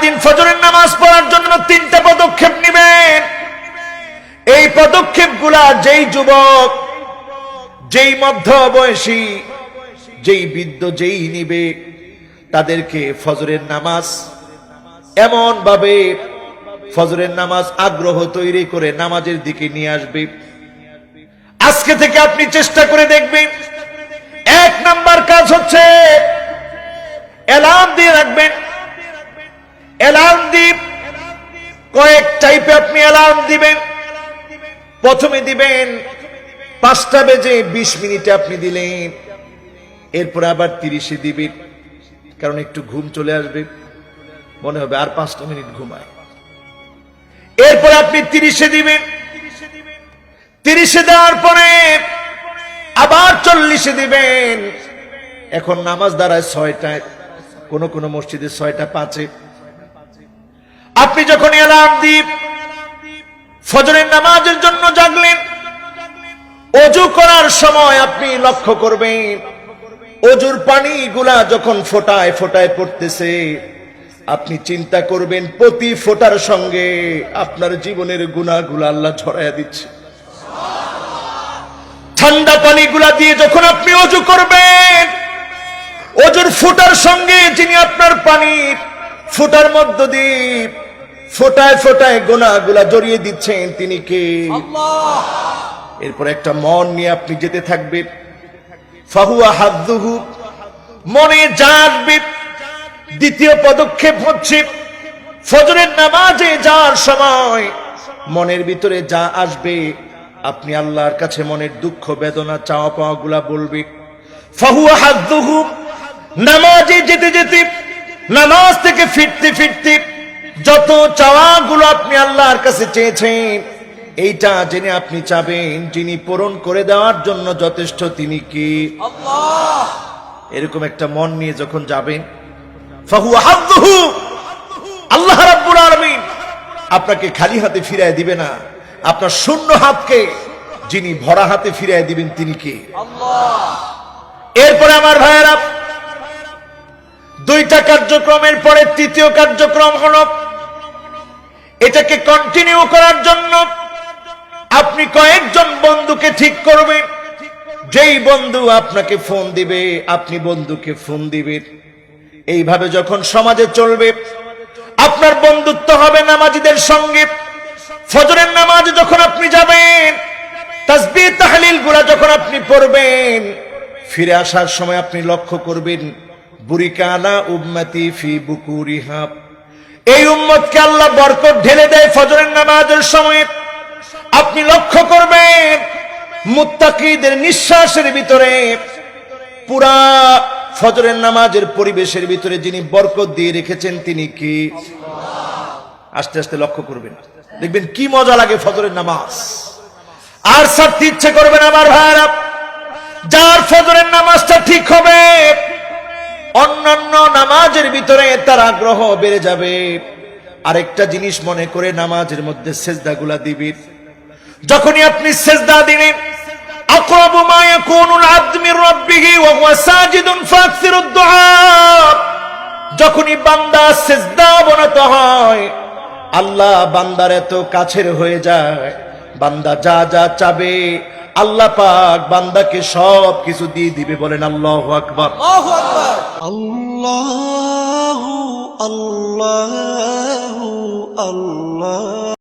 সারাদিন ফজরের নামাজ পড়ার জন্য 3টা পদক্ষেপ নেবেন। এই পদক্ষেপগুলা যেই যুবক, যেই মধ্য বয়সী, যেই বৃদ্ধ, যেই নিবে, তাদেরকে ফজরের নামাজ এমন ভাবে ফজরের নামাজ আগ্রহ তৈরি করে নামাজের দিকে নিয়ে আসবে। আজকে থেকে আপনি চেষ্টা করে দেখবেন। 1 নাম্বার কাজ হচ্ছে অ্যালার্ম দিয়ে রাখবেন। অ্যালার্ম দিয়ে কয়েক টাইপে আপনি অ্যালার্ম দিবেন। প্রথমে দিবেন 5টা বেজে 20 মিনিটে আপনি দিলেন, এরপর আবার 30-এ দিবেন, কারণ একটু ঘুম চলে আসবে, মনে হবে আর 5টা মিনিট ঘুমায়। এরপর আপনি 30-এ দিবেন। 30-এ দেওয়ার পরে আবার 40-এ দিবেন। এখন নামাজ দাঁড়ায় 6টায়, কোন মসজিদে 6টা 5-এ। আপনি যখন অ্যালার্ম দিয়ে ফজরের নামাজের জন্য জাগলেন, ওযু করার সময় আপনি লক্ষ্য করবেন ওযুর পানিগুলা যখন ফোঁটায় ফোঁটায় পড়তেছে, আপনি চিন্তা করবেন প্রতি ফোঁটার সঙ্গে আপনার জীবনের গুনাহগুলো আল্লাহ ঝরাইয়া দিচ্ছে। ঠান্ডা পানিগুলা দিয়ে যখন আপনি ওযু করবেন, ওযুর ফোঁটার সঙ্গে যিনি আপনার পানির ফোঁটার মধ্য দিয়ে ফোঁটায় ফোঁটায় গুনাহগুলা জড়িয়ে দিচ্ছেন, তিনি কে? আল্লাহ। এরপর একটা মন নিয়ে আপনি যেতে থাকবেন। ফাহুয়া হাদ্দুহু, মনে যা আসবে। দ্বিতীয় পদক্ষেপ হচ্ছে ফজরের নামাজে যাওয়ার সময় মনের ভিতরে যা আসবে আপনি আল্লাহর কাছে মনের দুঃখ বেদনা চাওয়া পাওয়া গুলা বলবে। ফাহুয়া হাদ্দুহু, নামাজে যেতে যেতে, নামাজ থেকে ফিরতে ফিরতে যত চাওয়াগুলো আপনি আল্লাহর কাছে চেয়েছেন, এইটা জেনে আপনি চাবেন যিনি পূরণ করে দেওয়ার জন্য যথেষ্ট, তিনি কি? আল্লাহ। এরকম একটা মন নিয়ে যখন যাবেন, ফাহুয়া হাদ্দুহু, আল্লাহ রাব্বুল আলামিন আপনাকে খালি হাতে ফিরায় দিবে না, আপনার শূন্য হাতকে যিনি ভরা হাতে ফিরায় দিবেন, তিনি কি? আল্লাহ। এরপরে আমার ভাইয়েরা, 2টা কার্যক্রমের পরে 3য় কার্যক্রম হলো এটাকে কন্টিনিউ করার জন্য আপনি কয়েকজন বন্ধুকে ঠিক করবেন। যেই বন্ধু আপনাকে ফোন দিবে, আপনি বন্ধুকে ফোন দিবেন। এইভাবে যখন সমাজে চলবে, আপনার বন্ধুত্ব হবে নামাজীদের সঙ্গে। ফজরের নামাজে যখন আপনি যাবেন, তাসবিহ তাহলিল গুলা যখন আপনি পড়বেন, ফিরে আসার সময় আপনি লক্ষ্য করবেন বুরিকানা উম্মতি ফি বুকুরিহা, এই উম্মতকে আল্লাহ বরকত ঢেলে দেয় ফজরের নামাজের সময়। আপনি লক্ষ্য করবেন মুত্তাকিদের নিঃশ্বাসের ভিতরে, পুরা ফজরের নামাজের পরিবেশের ভিতরে যিনি বরকত দিয়ে রেখেছেন, তিনি কি? আস্তে আস্তে লক্ষ্য করবেন, দেখবেন কি মজা লাগে ফজরের নামাজ। আর ছাড়তে ইচ্ছে করবেন আমার ভাইরা। যার ফজরের নামাজটা ঠিক হবে, অন্যান্য নামাজের ভিতরে তার আগ্রহ বেড়ে যাবে। আরেকটা জিনিস মনে করে নামাজের মধ্যে সেজদাগুলা দিবেন। যখনই আপনি সেজদা দিলেন, আকরাবু মা ইয়াকুনুল আবদু মির রাব্বিহি ওয়া হুয়া সাজিদুন ফাকসিরুদ দুআ, যখনই বান্দা সেজদা অবনত হয়, আল্লাহ বান্দার এত কাছের হয়ে যায়, বান্দা যা যা চাবে আল্লাহ পাক বান্দাকে সব কিছু দিয়ে দিবে। বলেন আল্লাহু আকবার। আল্লাহু আকবার। আল্লাহু আল্লাহু আল্লাহ।